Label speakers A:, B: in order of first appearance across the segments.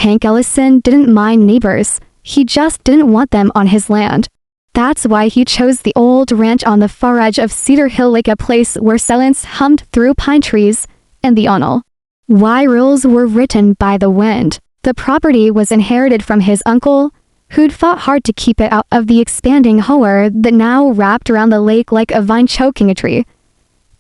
A: Hank Ellison didn't mind neighbors, he just didn't want them on his land. That's why he chose the old ranch on the far edge of Cedar Hill, like a place where silence hummed through pine trees and the Onal. Why rules were written by the wind. The property was inherited from his uncle, who'd fought hard to keep it out of the expanding HOA that now wrapped around the lake like a vine choking a tree.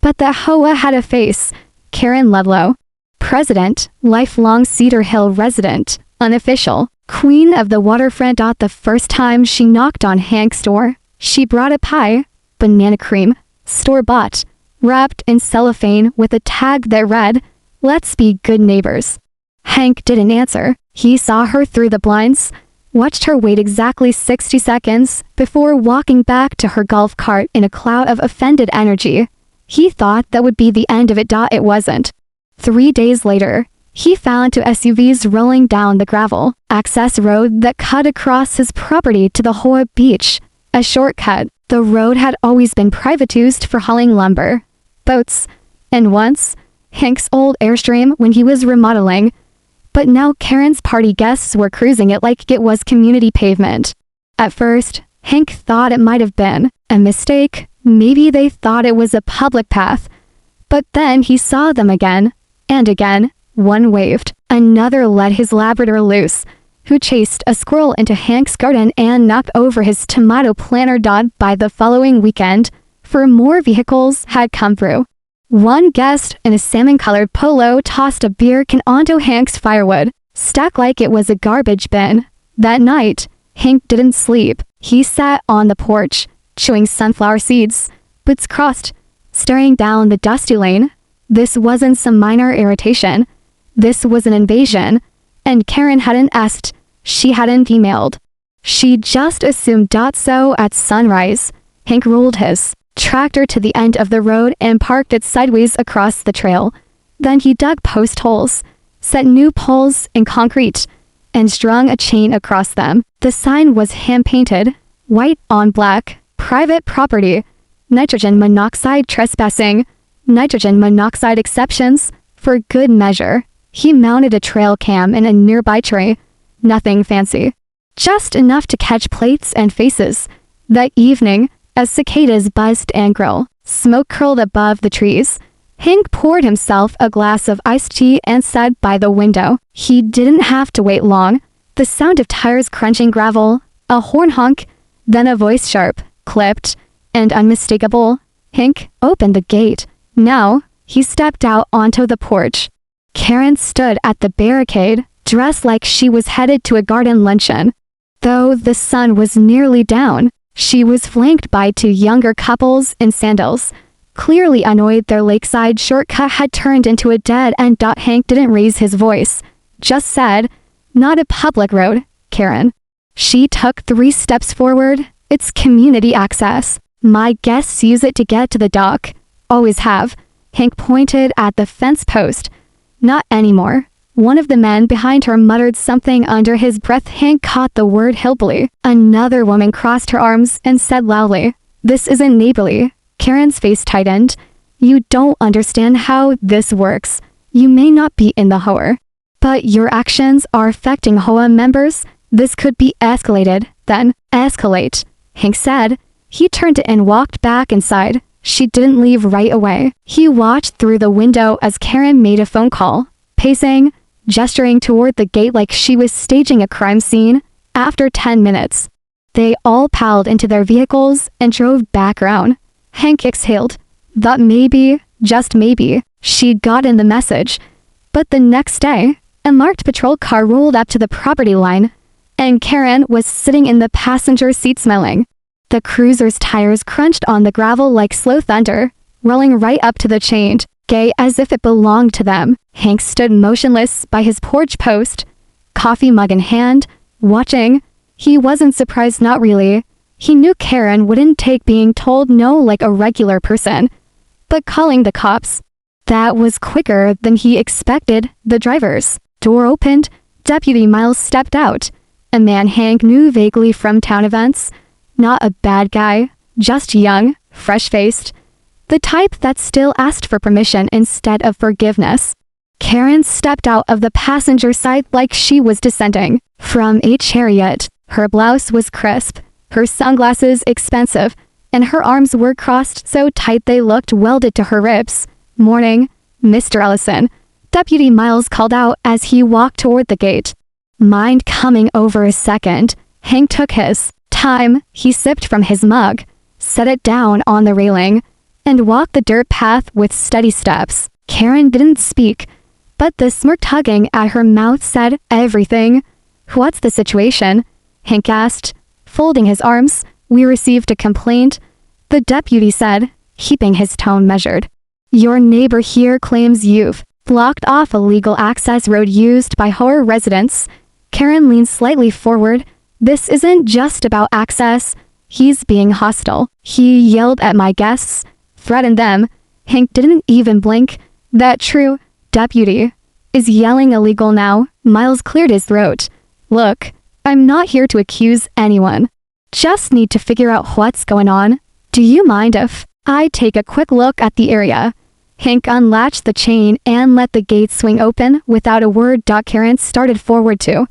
A: But the HOA had a face, Karen Ludlow. President, lifelong Cedar Hill resident, unofficial, queen of the waterfront. The first time she knocked on Hank's door, she brought a pie, banana cream, store-bought, wrapped in cellophane with a tag that read, "Let's be good neighbors." Hank didn't answer. He saw her through the blinds, watched her wait exactly 60 seconds before walking back to her golf cart in a cloud of offended energy. He thought that would be the end of it. It wasn't. 3 days later, he found two SUVs rolling down the gravel access road that cut across his property to the HOA beach, a shortcut. The road had always been privatized for hauling lumber, boats, and once, Hank's old Airstream when he was remodeling. But now Karen's party guests were cruising it like it was community pavement. At first, Hank thought it might have been a mistake. Maybe they thought it was a public path. But then he saw them again, and again. One waved, another let his Labrador loose, who chased a squirrel into Hank's garden and knocked over his tomato planter. By the following weekend, 4 more vehicles had come through. One guest in a salmon-colored polo tossed a beer can onto Hank's firewood, stuck like it was a garbage bin. That night, Hank didn't sleep. He sat on the porch, chewing sunflower seeds, boots crossed, staring down the dusty lane. This wasn't some minor irritation. This was an invasion, and Karen hadn't asked, she hadn't emailed. She just assumed. So at sunrise, Hank rolled his tractor to the end of the road and parked it sideways across the trail. Then he dug post holes, set new poles in concrete, and strung a chain across them. The sign was hand-painted, white on black, private property, nitrogen monoxide trespassing, nitrogen monoxide exceptions, for good measure. He mounted a trail cam in a nearby tree. Nothing fancy. Just enough to catch plates and faces. That evening, as cicadas buzzed and grill, smoke curled above the trees, Hank poured himself a glass of iced tea and sat by the window. He didn't have to wait long. The sound of tires crunching gravel, a horn honk, then a voice sharp, clipped, and unmistakable. Hank opened the gate. Now, he stepped out onto the porch. Karen stood at the barricade, dressed like she was headed to a garden luncheon. Though the sun was nearly down, she was flanked by 2 younger couples in sandals. Clearly annoyed their lakeside shortcut had turned into a dead end. Hank didn't raise his voice, just said, "Not a public road, Karen." She took 3 steps forward. "It's community access. My guests use it to get to the dock. Always have." Hank pointed at the fence post. "Not anymore." One of the men behind her muttered something under his breath. Hank caught the word hillbilly. Another woman crossed her arms and said loudly, "This isn't neighborly." Karen's face tightened. "You don't understand how this works. You may not be in the HOA, but your actions are affecting HOA members. This could be escalated." "Then escalate," Hank said. He turned and walked back inside. She didn't leave right away. He watched through the window as Karen made a phone call, pacing, gesturing toward the gate like she was staging a crime scene. After 10 minutes, they all piled into their vehicles and drove back around. Hank exhaled. Thought maybe, just maybe, she'd gotten the message. But the next day, a marked patrol car rolled up to the property line, and Karen was sitting in the passenger seat smelling. The cruiser's tires crunched on the gravel like slow thunder, rolling right up to the chained gate as if it belonged to them. Hank stood motionless by his porch post, coffee mug in hand, watching. He wasn't surprised, not really. He knew Karen wouldn't take being told no like a regular person. But calling the cops, that was quicker than he expected. The driver's door opened. Deputy Miles stepped out. A man Hank knew vaguely from town events. Not a bad guy, just young, fresh-faced. The type that still asked for permission instead of forgiveness. Karen stepped out of the passenger side like she was descending from a chariot. Her blouse was crisp, her sunglasses expensive, and her arms were crossed so tight they looked welded to her ribs. "Morning, Mr. Ellison," Deputy Miles called out as he walked toward the gate. Mind coming over a second, Hank took his time. He sipped from his mug, set it down on the railing, and walked the dirt path with steady steps. Karen didn't speak, but the smirk tugging at her mouth said everything. "What's the situation?" Hank asked, folding his arms. "We received a complaint," the deputy said, keeping his tone measured. "Your neighbor here claims you've blocked off a legal access road used by HOA residents." Karen leaned slightly forward. "This isn't just about access. He's being hostile. He yelled at my guests, threatened them." Hank didn't even blink. "That true, deputy? Is yelling illegal now?" Miles cleared his throat. "Look, I'm not here to accuse anyone. Just need to figure out what's going on. Do you mind if I take a quick look at the area?" Hank unlatched the chain and let the gate swing open without a word. Karen started forward too,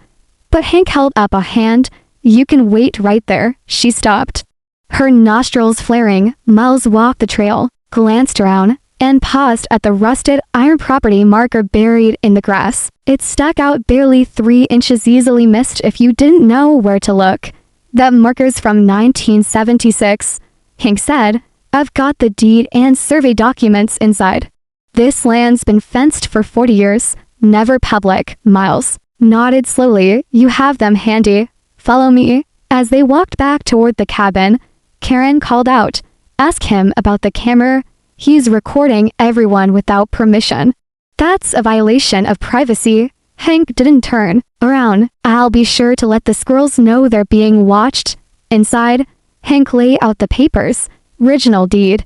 A: but Hank held up a hand. "You can wait right there." She stopped, her nostrils flaring. Miles walked the trail, glanced around, and paused at the rusted iron property marker buried in the grass. It stuck out barely 3 inches, easily missed if you didn't know where to look. "That marker's from 1976, Hank said. "I've got the deed and survey documents inside. This land's been fenced for 40 years, never public." Miles nodded slowly. "You have them handy. Follow me." As they walked back toward the cabin, Karen called out, "Ask him about the camera. He's recording everyone without permission." "That's a violation of privacy." Hank didn't turn around. "I'll be sure to let the squirrels know they're being watched." Inside, Hank laid out the papers. Original deed,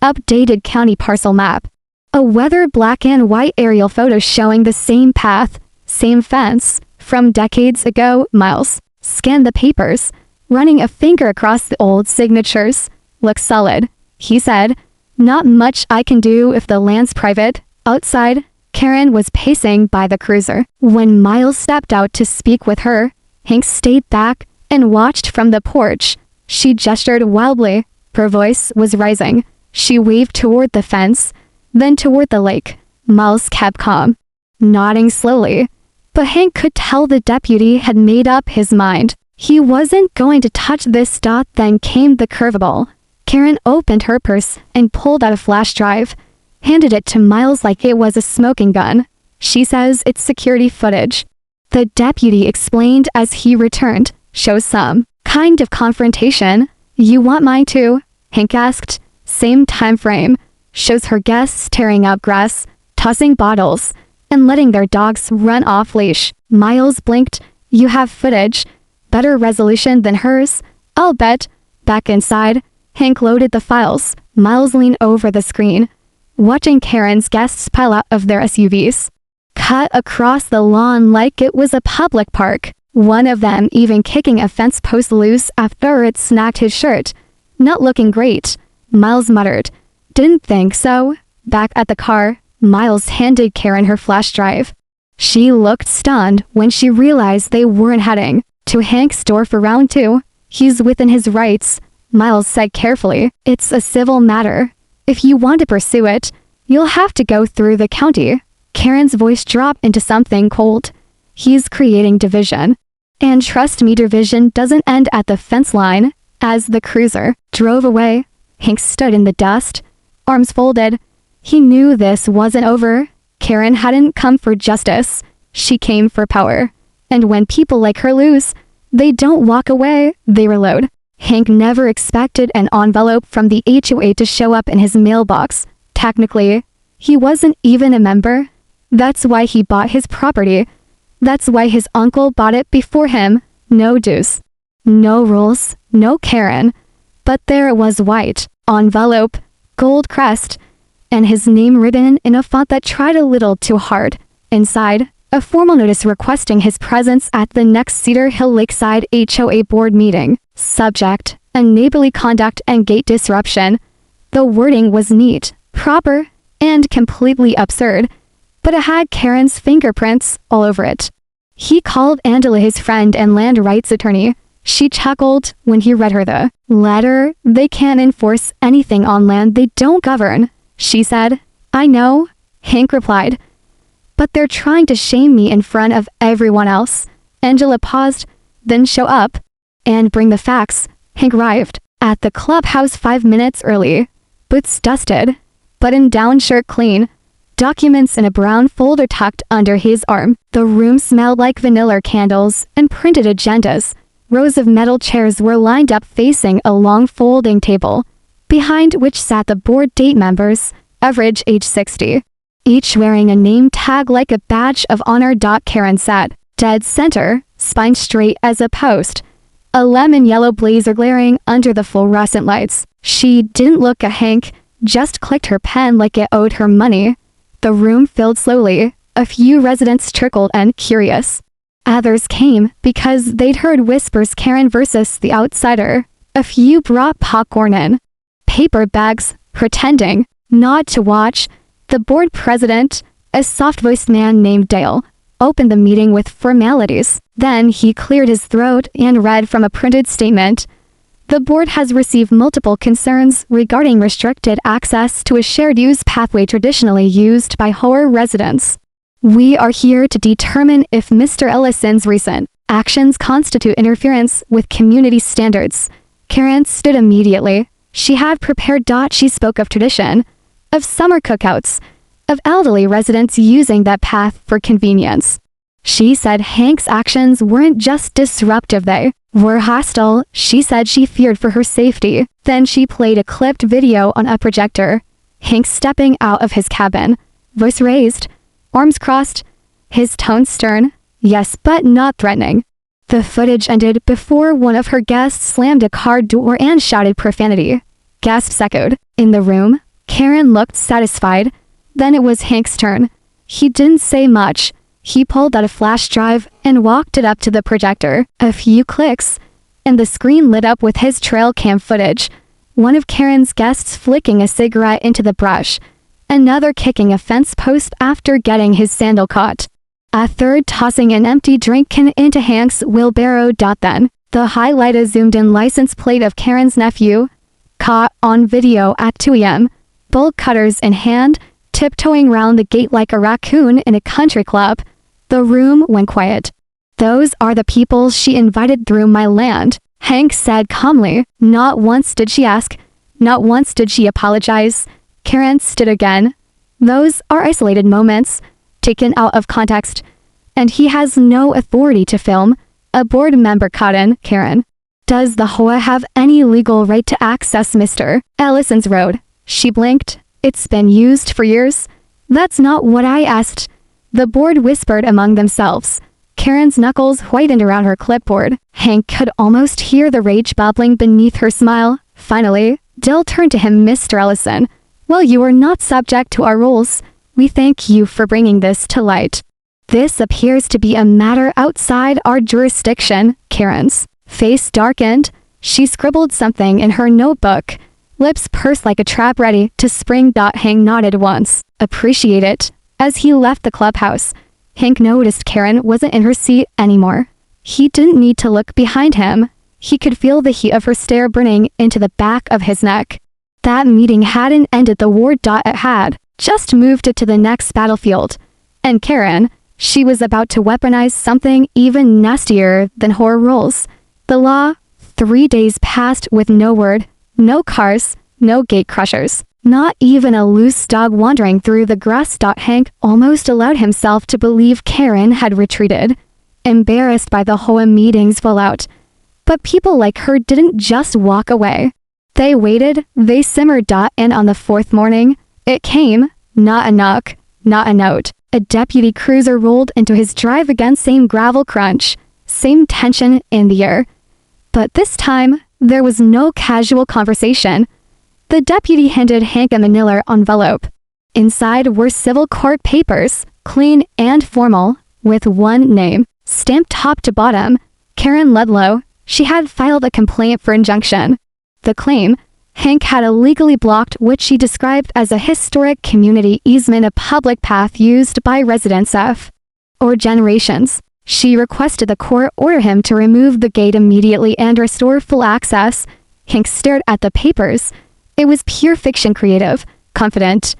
A: updated county parcel map, a weathered black and white aerial photo showing the same path, same fence, from decades ago. Miles scanned the papers, running a finger across the old signatures. "Looks solid," he said. "Not much I can do if the land's private." Outside, Karen was pacing by the cruiser. When Miles stepped out to speak with her, Hank stayed back and watched from the porch. She gestured wildly. Her voice was rising. She waved toward the fence, then toward the lake. Miles kept calm, nodding slowly. But Hank could tell the deputy had made up his mind. He wasn't going to touch this. Then came the curveball. Karen opened her purse and pulled out a flash drive, handed it to Miles like it was a smoking gun. "She says it's security footage," the deputy explained as he returned. "Shows some kind of confrontation." "You want mine too?" Hank asked. "Same time frame." "Shows her guests tearing up grass, tossing bottles, and letting their dogs run off leash." Miles blinked. "You have footage. Better resolution than hers, I'll bet." Back inside, Hank loaded the files. Miles leaned over the screen, watching Karen's guests pile out of their SUVs, cut across the lawn like it was a public park. One of them even kicking a fence post loose after it snagged his shirt. "Not looking great," Miles muttered. "Didn't think so." Back at the car, Miles handed Karen her flash drive. She looked stunned when she realized they weren't heading to Hank's door for round 2. "He's within his rights," Miles said carefully. "It's a civil matter. If you want to pursue it, you'll have to go through the county." Karen's voice dropped into something cold. "He's creating division. And trust me, division doesn't end at the fence line." As the cruiser drove away, Hank stood in the dust, arms folded. He knew this wasn't over. Karen hadn't come for justice. She came for power. And when people like her lose, they don't walk away, they reload. Hank never expected an envelope from the HOA to show up in his mailbox. Technically, he wasn't even a member. That's why he bought his property. That's why his uncle bought it before him. No dues, no rules, no Karen. But there it was, white envelope, gold crest, and his name written in a font that tried a little too hard. Inside, a formal notice requesting his presence at the next Cedar Hill Lakeside HOA board meeting. Subject: unneighborly conduct and gate disruption. The wording was neat, proper, and completely absurd. but it had Karen's fingerprints all over it. He called Angela his friend and land rights attorney. She chuckled when he read her the letter. They can't enforce anything on land they don't govern, she said. I know, Hank replied. But they're trying to shame me in front of everyone else. Angela paused, then show up and bring the facts. Hank arrived at the clubhouse 5 minutes early. Boots dusted, button-down shirt clean, documents in a brown folder tucked under his arm. The room smelled like vanilla candles and printed agendas. Rows of metal chairs were lined up facing a long folding table, behind which sat the board date members, average age 60. Each wearing a name tag like a badge of honor. Karen sat dead center, spine straight as a post, a lemon-yellow blazer glaring under the fluorescent lights. She didn't look at Hank, just clicked her pen like it owed her money. The room filled slowly. A few residents trickled and curious. Others came because they'd heard whispers Karen versus the outsider. A few brought popcorn in paper bags, pretending not to watch. The board president, a soft-voiced man named Dale, opened the meeting with formalities. Then he cleared his throat and read from a printed statement. The board has received multiple concerns regarding restricted access to a shared use pathway traditionally used by HOA residents. We are here to determine if Mr. Ellison's recent actions constitute interference with community standards. Karen stood immediately. She had prepared. She spoke of tradition, of summer cookouts, of elderly residents using that path for convenience. She said Hank's actions weren't just disruptive, they were hostile. She said she feared for her safety. Then she played a clipped video on a projector. Hank stepping out of his cabin, voice raised, arms crossed, his tone stern, yes but not threatening. The footage ended before one of her guests slammed a car door and shouted profanity. Gasps echoed. In the room, Karen looked satisfied. Then it was Hank's turn. He didn't say much. He pulled out a flash drive and walked it up to the projector. A few clicks, and the screen lit up with his trail cam footage. One of Karen's guests flicking a cigarette into the brush, another kicking a fence post after getting his sandal caught, a third tossing an empty drink can into Hank's wheelbarrow. Then, the highlighted zoomed-in license plate of Karen's nephew, caught on video at 2 a.m., bolt cutters in hand, tiptoeing round the gate like a raccoon in a country club. The room went quiet. Those are the people she invited through my land, Hank said calmly. Not once did she ask. Not once did she apologize. Karen stood again. Those are isolated moments, taken out of context. And he has no authority to film. A board member caught in. Karen, does the HOA have any legal right to access Mr. Ellison's road? She blinked. It's been used for years. That's not what I asked. The board whispered among themselves. Karen's knuckles whitened around her clipboard. Hank could almost hear the rage bubbling beneath her smile. Finally, Dill turned to him. Mr. Ellison, well, you are not subject to our rules. We thank you for bringing this to light. This appears to be a matter outside our jurisdiction. Karen's face darkened. She scribbled something in her notebook, lips pursed like a trap ready to spring. Hank nodded once. Appreciate it. As he left the clubhouse, Hank noticed Karen wasn't in her seat anymore. He didn't need to look behind him. He could feel the heat of her stare burning into the back of his neck. That meeting hadn't ended the war. It had just moved it to the next battlefield. And Karen, she was about to weaponize something even nastier than horror rules. The law. 3 days passed with no word, no cars, no gate crushers. Not even a loose dog wandering through the grass. Hank almost allowed himself to believe Karen had retreated, embarrassed by the HOA meeting's fallout. But people like her didn't just walk away. They waited, they simmered. And on the 4th morning, it came. Not a knock, not a note. A deputy cruiser rolled into his drive again. Same gravel crunch, same tension in the air. But this time, there was no casual conversation. The deputy handed Hank a manila envelope. Inside were civil court papers, clean and formal, with one name, stamped top to bottom, Karen Ludlow. She had filed a complaint for injunction. The claim, Hank had illegally blocked what she described as a historic community easement, a public path used by residents for generations. She requested the court order him to remove the gate immediately and restore full access. Hank stared at the papers. It was pure fiction, creative, confident,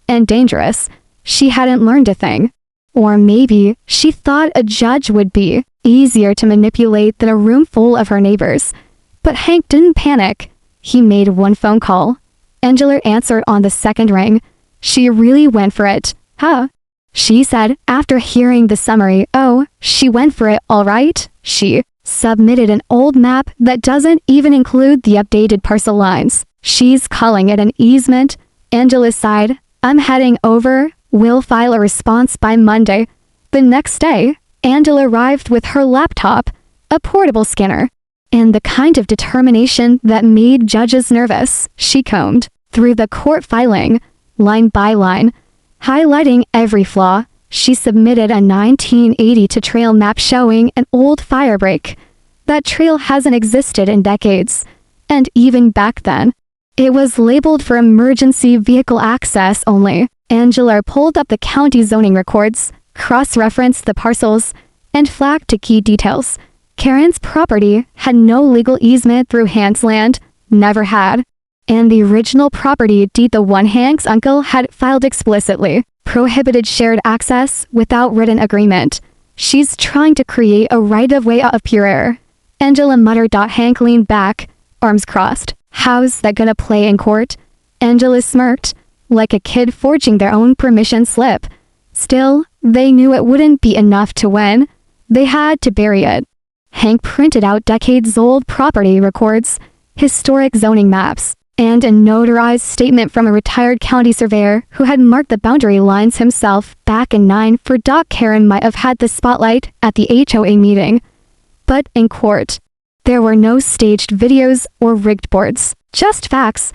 A: and dangerous. She hadn't learned a thing. Or maybe she thought a judge would be easier to manipulate than a room full of her neighbors. But Hank didn't panic. He made one phone call. Angela answered on the second ring. She really went for it, huh? She said after hearing the summary. Oh, she went for it, all right. She submitted an old map that doesn't even include the updated parcel lines. She's calling it an easement. Angela sighed. I'm heading over. We'll file a response by Monday. The next day, Angela arrived with her laptop, a portable scanner, and the kind of determination that made judges nervous. She combed through the court filing, line by line, highlighting every flaw. She submitted a 1982 trail map showing an old fire break. That trail hasn't existed in decades, and even back then, it was labeled for emergency vehicle access only. Angela pulled up the county zoning records, cross-referenced the parcels, and flagged to key details. Karen's property had no legal easement through Hank's land, never had. And the original property deed, the one Hank's uncle had filed explicitly, prohibited shared access without written agreement. She's trying to create a right-of-way of pure error. Angela muttered. Hank leaned back, arms crossed. How's that gonna play in court? Angela smirked, like a kid forging their own permission slip. Still, they knew it wouldn't be enough to win. They had to bury it. Hank printed out decades-old property records, historic zoning maps, and a notarized statement from a retired county surveyor who had marked the boundary lines himself back in 1994. Karen might have had the spotlight at the HOA meeting, but in court, there were no staged videos or rigged boards, just facts.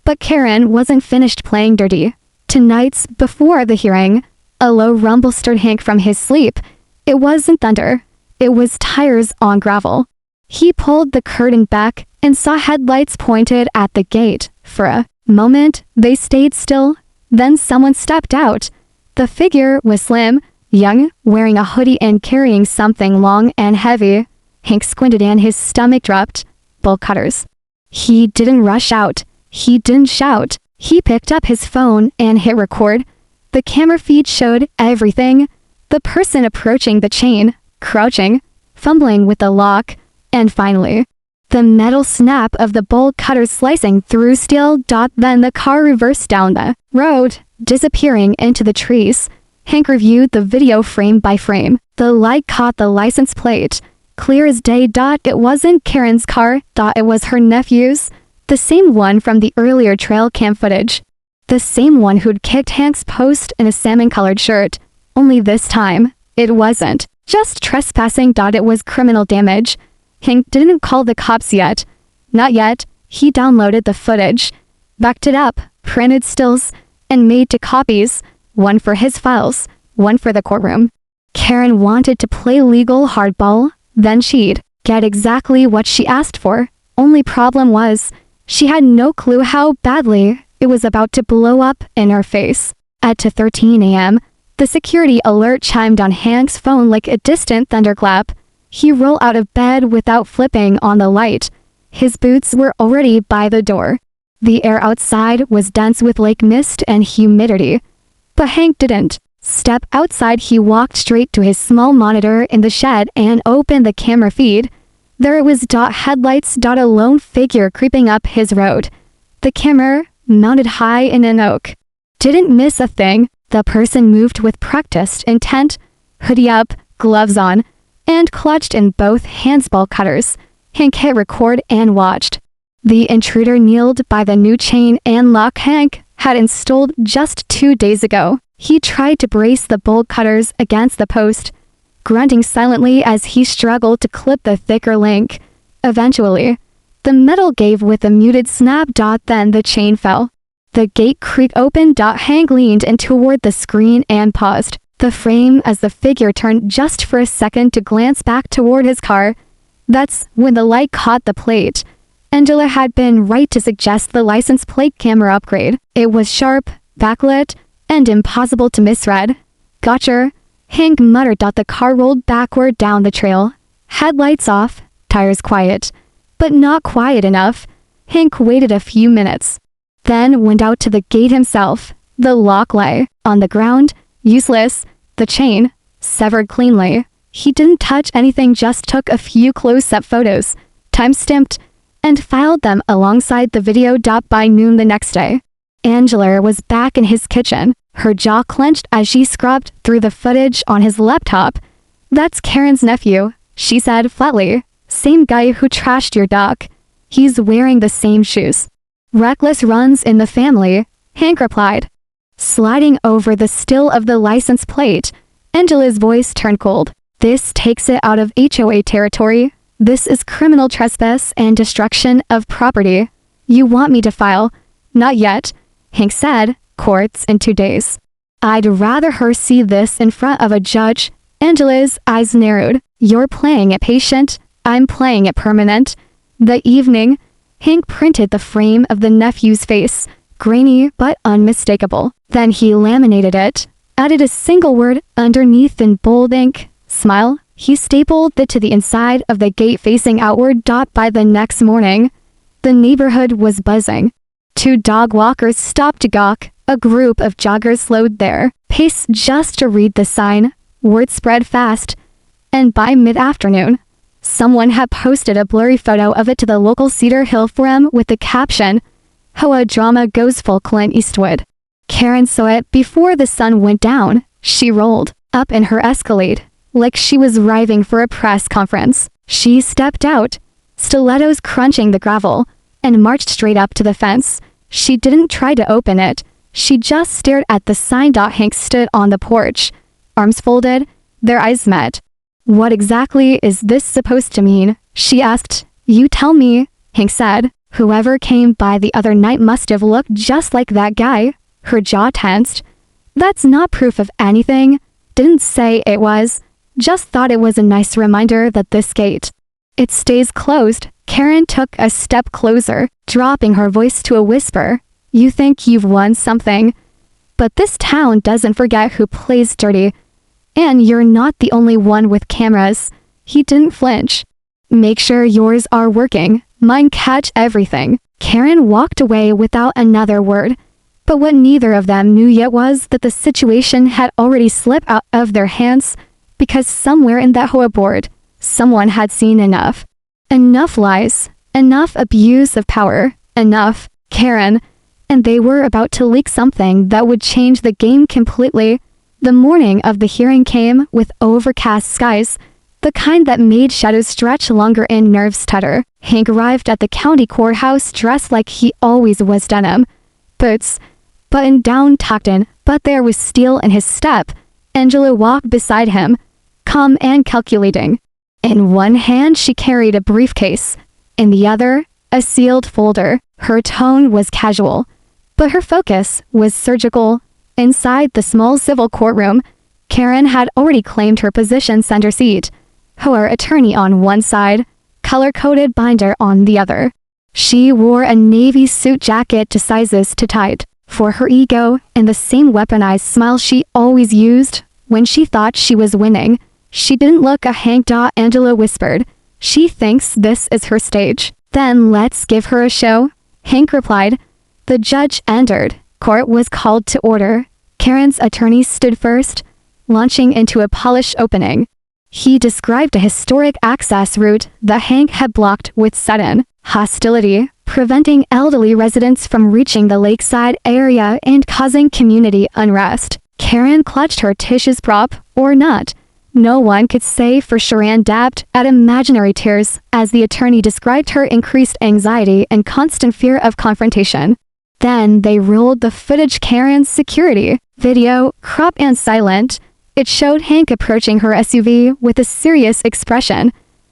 A: But Karen wasn't finished playing dirty. 2 nights before the hearing, a low rumble stirred Hank from his sleep. It wasn't thunder. It was tires on gravel. He pulled the curtain back and saw headlights pointed at the gate. For a moment, they stayed still. Then someone stepped out. The figure was slim, young, wearing a hoodie and carrying something long and heavy. Hank squinted and his stomach dropped. Bolt cutters. He didn't rush out. He didn't shout. He picked up his phone and hit record. The camera feed showed everything. The person approaching the chain, crouching, fumbling with the lock, and finally, the metal snap of the bolt cutters slicing through steel. Then the car reversed down the road, disappearing into the trees. Hank reviewed the video frame by frame. The light caught the license plate. Clear as day. It wasn't Karen's car. It was her nephew's. The same one from the earlier trail cam footage. The same one who'd kicked Hank's post in a salmon-colored shirt. Only this time, it wasn't just trespassing. It was criminal damage. Hank didn't call the cops yet. Not yet. He downloaded the footage, backed it up, printed stills, and made 2 copies. One for his files, one for the courtroom. Karen wanted to play legal hardball, then she'd get exactly what she asked for. Only problem was, she had no clue how badly it was about to blow up in her face. At 2:13 a.m., the security alert chimed on Hank's phone like a distant thunderclap. He rolled out of bed without flipping on the light. His boots were already by the door. The air outside was dense with lake mist and humidity. But Hank didn't step outside. He walked straight to his small monitor in the shed and opened the camera feed. There it was. Headlights. A lone figure creeping up his road. The camera, mounted high in an oak, didn't miss a thing. The person moved with practiced intent, hoodie up, gloves on, and clutched in both hands bolt cutters. Hank hit record and watched. The intruder kneeled by the new chain and lock Hank had installed just 2 days ago. He tried to brace the bolt cutters against the post, grunting silently as he struggled to clip the thicker link. Eventually, the metal gave with a muted snap. Then the chain fell. The gate creaked open. Hank leaned in toward the screen and paused the frame as the figure turned just for a second to glance back toward his car. That's when the light caught the plate. Angela had been right to suggest the license plate camera upgrade. It was sharp, backlit, and impossible to misread. Gotcha, Hank muttered. The car rolled backward down the trail. Headlights off, tires quiet. But not quiet enough. Hank waited a few minutes, then went out to the gate himself. The lock lay on the ground, useless, the chain severed cleanly. He didn't touch anything, just took a few close-up photos, time-stamped, and filed them alongside the video. By noon the next day, Angela was back in his kitchen, her jaw clenched as she scrubbed through the footage on his laptop. "That's Karen's nephew," she said flatly. "Same guy who trashed your dock. He's wearing the same shoes." "Reckless runs in the family," Hank replied. Sliding over the still of the license plate, Angela's voice turned cold. "This takes it out of HOA territory. This is criminal trespass and destruction of property. You want me to file?" "Not yet," Hank said. "Courts in 2 days." "I'd rather her see this in front of a judge." Angela's eyes narrowed. "You're playing it patient. I'm playing it permanent." The evening, Hank printed the frame of the nephew's face, grainy but unmistakable. Then he laminated it, added a single word underneath in bold ink, "Smile." He stapled it to the inside of the gate facing outward. By the next morning, the neighborhood was buzzing. 2 dog walkers stopped to gawk. A group of joggers slowed their pace just to read the sign. Word spread fast, and by mid-afternoon, someone had posted a blurry photo of it to the local Cedar Hill forum with the caption, "HOA drama goes full Clint Eastwood." Karen saw it before the sun went down. She rolled up in her Escalade, like she was arriving for a press conference. She stepped out, stilettos crunching the gravel, and marched straight up to the fence. She didn't try to open it. She just stared at the sign. Hank stood on the porch, arms folded, their eyes met. "What exactly is this supposed to mean?" she asked. "You tell me," Hank said. "Whoever came by the other night must have looked just like that guy." Her jaw tensed. "That's not proof of anything. Didn't say it was. Just thought it was a nice reminder that this gate, it stays closed." Karen took a step closer, dropping her voice to a whisper. "You think you've won something, but this town doesn't forget who plays dirty. And you're not the only one with cameras." He didn't flinch. "Make sure yours are working. Mine catch everything." Karen walked away without another word. But what neither of them knew yet was that the situation had already slipped out of their hands, because somewhere in that HOA board, someone had seen enough. Enough lies, enough abuse of power, enough Karen, and they were about to leak something that would change the game completely. The morning of the hearing came with overcast skies, the kind that made shadows stretch longer and nerves tutter. Hank arrived at the county courthouse dressed like he always was, denim, boots, buttoned down, tucked in, but there was steel in his step. Angela walked beside him, calm and calculating. In one hand she carried a briefcase, in the other, a sealed folder. Her tone was casual, but her focus was surgical. Inside the small civil courtroom, Karen had already claimed her position center seat, her attorney on one side, color-coded binder on the other. She wore a navy suit jacket to sizes too tight for her ego and the same weaponized smile she always used when she thought she was winning. She didn't look a Hank. Angela whispered. "She thinks this is her stage. Then let's give her a show," Hank replied. The judge entered. Court was called to order. Karen's attorney stood first, launching into a polished opening. He described a historic access route that Hank had blocked with sudden hostility, preventing elderly residents from reaching the lakeside area and causing community unrest. Karen clutched her tissues, prop or not. No one could say for sure, and dabbed at imaginary tears as the attorney described her increased anxiety and constant fear of confrontation. Then they rolled the footage. Karen's security video, cropped and silent. It showed Hank approaching her SUV with a serious expression.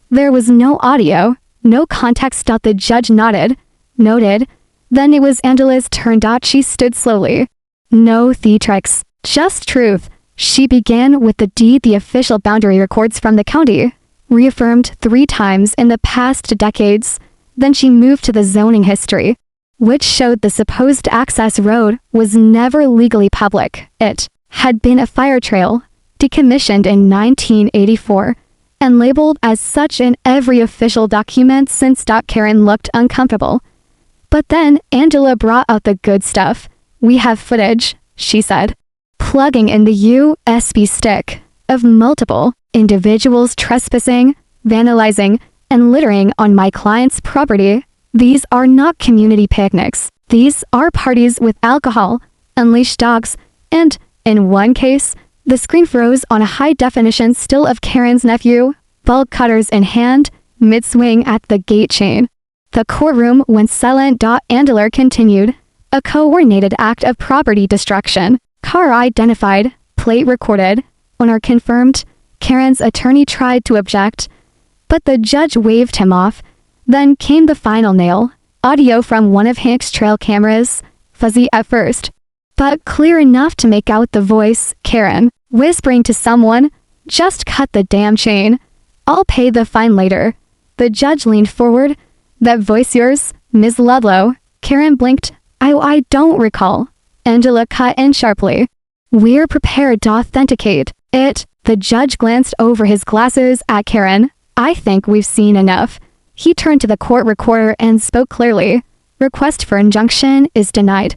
A: There was no audio, no context. The judge nodded. Then it was Angela's turn. She stood slowly. No theatrics, just truth. She began with the deed. The official boundary records from the county, reaffirmed 3 times in the past decades. Then she moved to the zoning history, which showed the supposed access road was never legally public. It had been a fire trail, decommissioned in 1984, and labeled as such in every official document since. Karen looked uncomfortable. But then Angela brought out the good stuff. "We have footage," she said, plugging in the USB stick of multiple individuals trespassing, vandalizing, and littering on my client's property. "These are not community picnics. These are parties with alcohol, unleashed dogs, and, in one case, the screen froze on a high-definition still of Karen's nephew, bulk cutters in hand, mid-swing at the gate chain." The courtroom went silent. Andler continued, "A coordinated act of property destruction. Car identified, plate recorded, owner confirmed." Karen's attorney tried to object, but the judge waved him off. Then came the final nail. Audio from one of Hank's trail cameras, fuzzy at first, but clear enough to make out the voice, Karen, whispering to someone, "Just cut the damn chain. I'll pay the fine later." The judge leaned forward. "That voice yours, Ms. Ludlow?" Karen blinked. I don't recall." Angela cut in sharply. "We're prepared to authenticate it." The judge glanced over his glasses at Karen. "I think we've seen enough." He turned to the court recorder and spoke clearly. "Request for injunction is denied.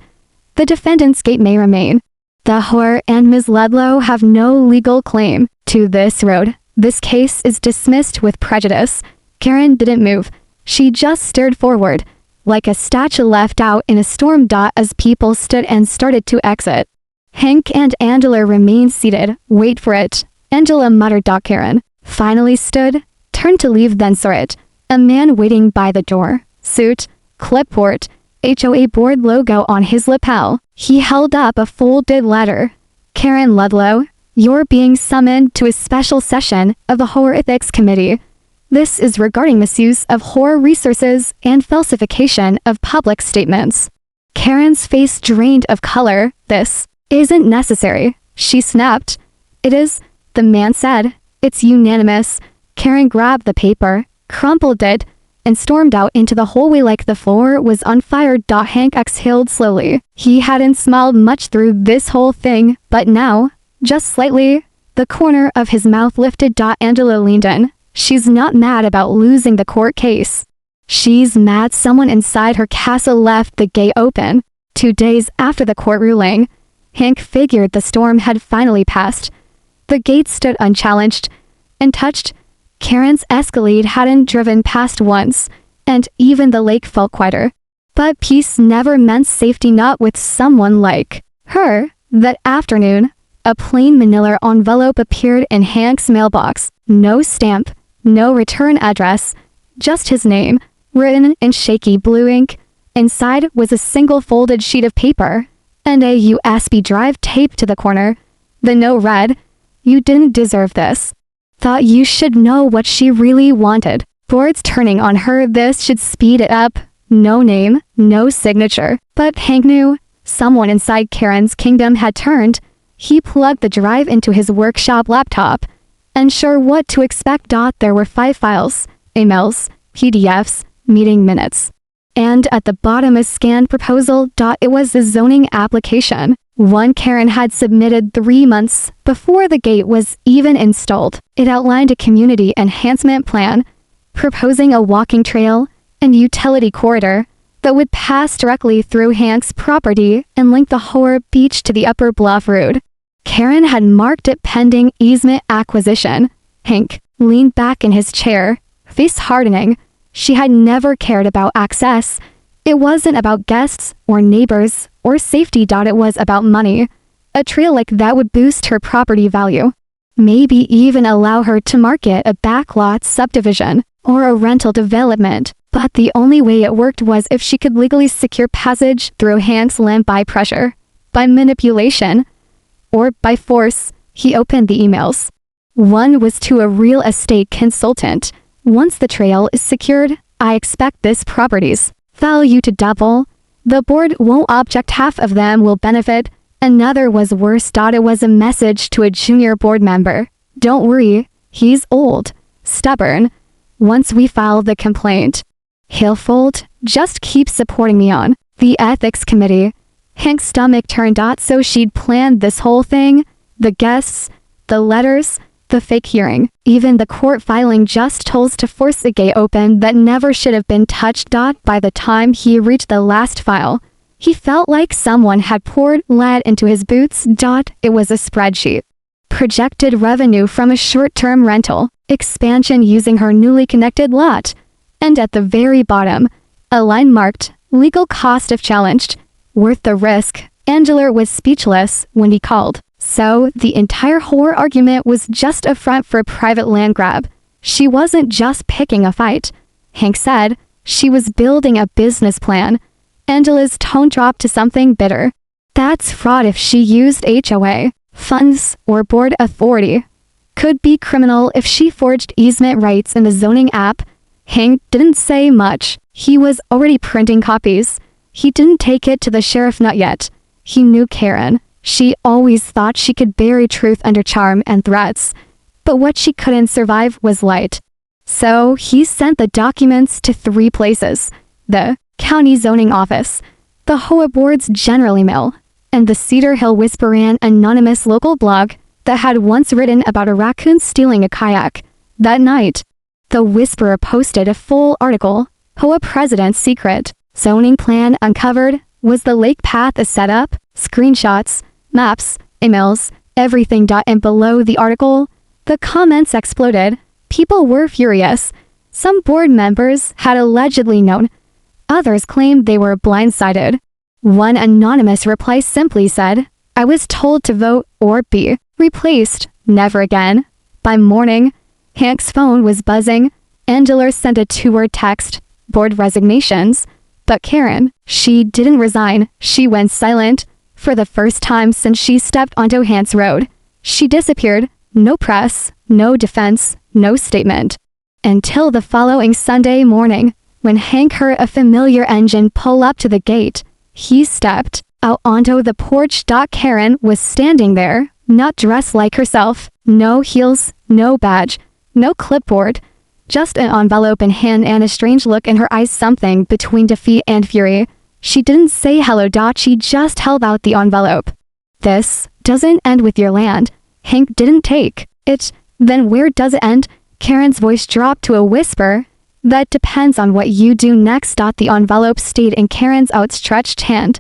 A: The defendant's gate may remain. The HOA and Ms. Ludlow have no legal claim to this road. This case is dismissed with prejudice." Karen didn't move. She just stared forward, like a statue left out in a storm. As people stood and started to exit, Hank and Angela remained seated. "Wait for it," Angela muttered. Karen finally stood, turned to leave, then saw it. A man waiting by the door. Suit, clipboard, HOA board logo on his lapel. He held up a folded letter. "Karen Ludlow, you're being summoned to a special session of the HOA Ethics Committee. This is regarding misuse of HOA resources and falsification of public statements." Karen's face drained of color. "This isn't necessary," she snapped. "It is," the man said. "It's unanimous." Karen grabbed the paper, crumpled it, and stormed out into the hallway like the floor was on fire. Hank exhaled slowly. He hadn't smiled much through this whole thing, but now, just slightly, the corner of his mouth lifted. Angela leaned in. "She's not mad about losing the court case. She's mad someone inside her castle left the gate open." 2 days after the court ruling, Hank figured the storm had finally passed. The gate stood unchallenged, untouched. Karen's Escalade hadn't driven past once, and even the lake felt quieter. But peace never meant safety, not with someone like her. That afternoon, a plain manila envelope appeared in Hank's mailbox. No stamp, no return address, just his name, written in shaky blue ink. Inside was a single folded sheet of paper, and a USB drive taped to the corner. The note read, "You didn't deserve this. Thought you should know what she really wanted. Boards turning on her. This should speed it up." No name, no signature. But Hank knew someone inside Karen's kingdom had turned. He plugged the drive into his workshop laptop. Unsure what to expect. There were 5 files, emails, PDFs, meeting minutes. And at the bottom a scanned proposal. It was the zoning application. One Karen had submitted 3 months before the gate was even installed. It outlined a community enhancement plan, proposing a walking trail and utility corridor that would pass directly through Hank's property and link the HOA beach to the Upper Bluff Road. Karen had marked it pending easement acquisition. Hank leaned back in his chair, face hardening. She had never cared about access. It wasn't about guests or neighbors or safety. It was about money. A trail like that would boost her property value. Maybe even allow her to market a backlot subdivision or a rental development. But the only way it worked was if she could legally secure passage through Hank's land by pressure, by manipulation, or by force. He opened the emails. One was to a real estate consultant. "Once the trail is secured, I expect this property's value to double. The board won't object, half of them will benefit." Another was worse. It was a message to a junior board member. "Don't worry, he's old, stubborn. Once we file the complaint, He'll fold, just keep supporting me on the ethics committee. Hank's stomach turned. So she'd planned this whole thing? The guests, the letters, the fake hearing, even the court filing just tools to force a gate open that never should have been touched. By the time he reached the last file, he felt like someone had poured lead into his boots. It was a spreadsheet. Projected revenue from a short-term rental, expansion using her newly connected lot, and at the very bottom, a line marked, legal cost if challenged, worth the risk. Angela was speechless when he called. So, the entire whore argument was just a front for a private land grab. She wasn't just picking a fight. Hank said, she was building a business plan. Angela's tone dropped to something bitter. That's fraud if she used HOA funds or board authority. Could be criminal if she forged easement rights in the zoning app. Hank didn't say much. He was already printing copies. He didn't take it to the sheriff, not yet. He knew Karen. She always thought she could bury truth under charm and threats. But what she couldn't survive was light. So he sent the documents to 3 places: the county zoning office, the HOA board's general email, and the Cedar Hill Whisper, an anonymous local blog that had once written about a raccoon stealing a kayak. That night, the Whisperer posted a full article. HOA President's secret zoning plan uncovered. Was the lake path a setup? Screenshots, maps, emails, everything. And below the article, the comments exploded. People were furious. Some board members had allegedly known. Others claimed they were blindsided. One anonymous reply simply said, "I was told to vote or be replaced. Never again." By morning, Hank's phone was buzzing. Angela sent a 2-word text, "Board resignations." But Karen, she didn't resign. She went silent. For the first time since she stepped onto Hank's road, she disappeared. No press, no defense, no statement. Until the following Sunday morning, when Hank heard a familiar engine pull up to the gate. He stepped out onto the porch. Karen was standing there, not dressed like herself. No heels, no badge, no clipboard. Just an envelope in hand and a strange look in her eyes, something between defeat and fury. She didn't say hello. She just held out the envelope. "This doesn't end with your land." Hank didn't take it. "Then where does it end?" Karen's voice dropped to a whisper. "That depends on what you do next." The envelope stayed in Karen's outstretched hand.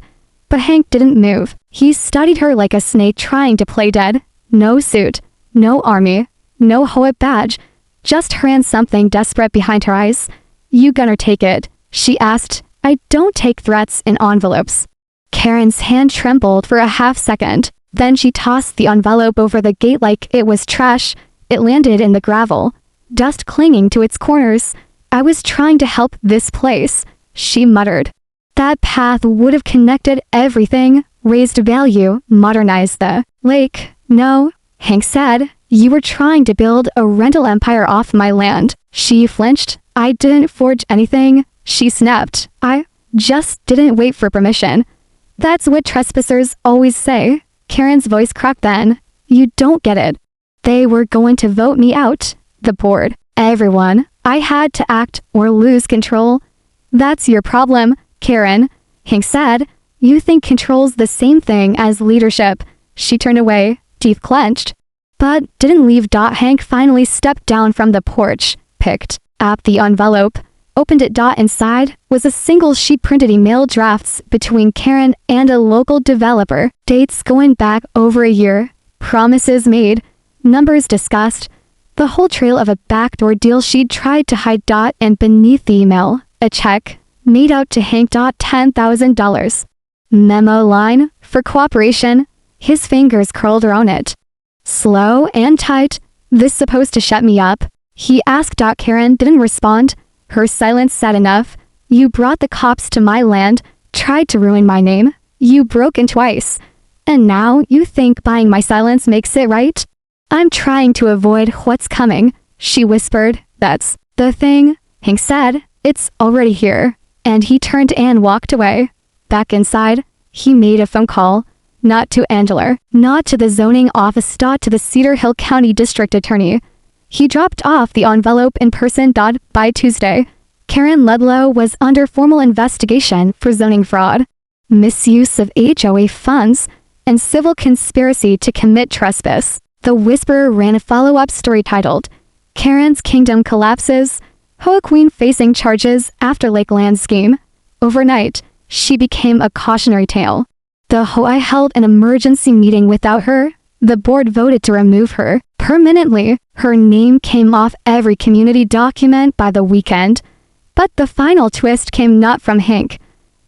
A: But Hank didn't move. He studied her like a snake trying to play dead. No suit, no army, no HOA badge. Just her and something desperate behind her eyes. "You gonna take it?" she asked. "I don't take threats in envelopes." Karen's hand trembled for a half second. Then she tossed the envelope over the gate like it was trash. It landed in the gravel, dust clinging to its corners. "I was trying to help this place," she muttered. "That path would have connected everything, raised value, modernized the lake." "No," Hank said. "You were trying to build a rental empire off my land." She flinched. "I didn't forge anything," she snapped. "I just didn't wait for permission." "That's what trespassers always say." Karen's voice cracked then. "You don't get it. They were going to vote me out. The board. Everyone. I had to act or lose control." "That's your problem, Karen," Hank said. "You think control's the same thing as leadership." She turned away, teeth clenched. But didn't leave. Hank finally stepped down from the porch, picked up the envelope, opened it. Inside was a single sheet printed email drafts between Karen and a local developer. Dates going back over a year. Promises made. Numbers discussed. The whole trail of a backdoor deal she'd tried to hide. And beneath the email, a check made out to Hank. $10,000. Memo line for cooperation. His fingers curled around it. "Slow and tight. This supposed to shut me up?" he asked. Karen didn't respond. Her silence said enough. "You brought the cops to my land, tried to ruin my name. You broke in twice. And now you think buying my silence makes it right?" "I'm trying to avoid what's coming," she whispered. "That's the thing," Hank said. "It's already here." And he turned and walked away. Back inside, he made a phone call. Not to Angela, not to the zoning office, to the Cedar Hill County District Attorney. He dropped off the envelope in person. By Tuesday, Karen Ludlow was under formal investigation for zoning fraud, misuse of HOA funds, and civil conspiracy to commit trespass. The Whisperer ran a follow-up story titled, Karen's Kingdom Collapses, HOA Queen Facing Charges After Lakeland Scheme. Overnight, she became a cautionary tale. The HOA held an emergency meeting without her. The board voted to remove her permanently. Her name came off every community document by the weekend. But the final twist came not from Hank,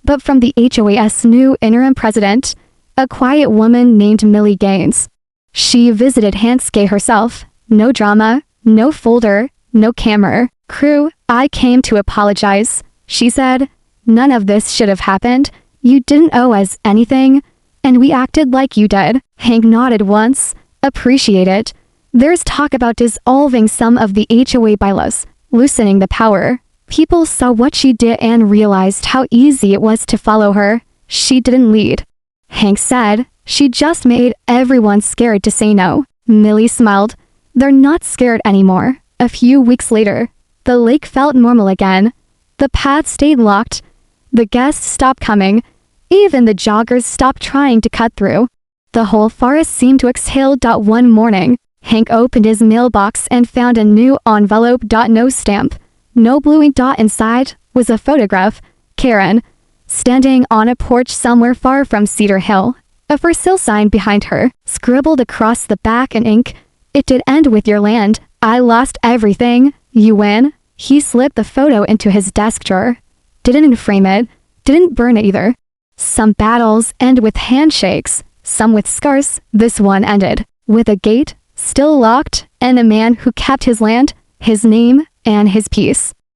A: but from the HOA's new interim president, a quiet woman named Millie Gaines. She visited Hank's gate herself. No drama, no folder, no camera. Crew, I came to apologize, she said. None of this should have happened. You didn't owe us anything, and we acted like you did. Hank nodded once. Appreciate it. There's talk about dissolving some of the HOA bylaws, loosening the power. People saw what she did and realized how easy it was to follow her. She didn't lead. Hank said, she just made everyone scared to say no. Millie smiled. They're not scared anymore. A few weeks later, the lake felt normal again. The path stayed locked. The guests stopped coming. Even the joggers stopped trying to cut through. The whole forest seemed to exhale. One morning, Hank opened his mailbox and found a new envelope. No stamp. No blue ink. Inside was a photograph. Karen, standing on a porch somewhere far from Cedar Hill. A for sale sign behind her, scribbled across the back in ink. It did end with your land. I lost everything. You win. He slipped the photo into his desk drawer. Didn't frame it. Didn't burn it either. Some battles end with handshakes, some with scars. This one ended with a gate still locked and a man who kept his land, his name, and his peace.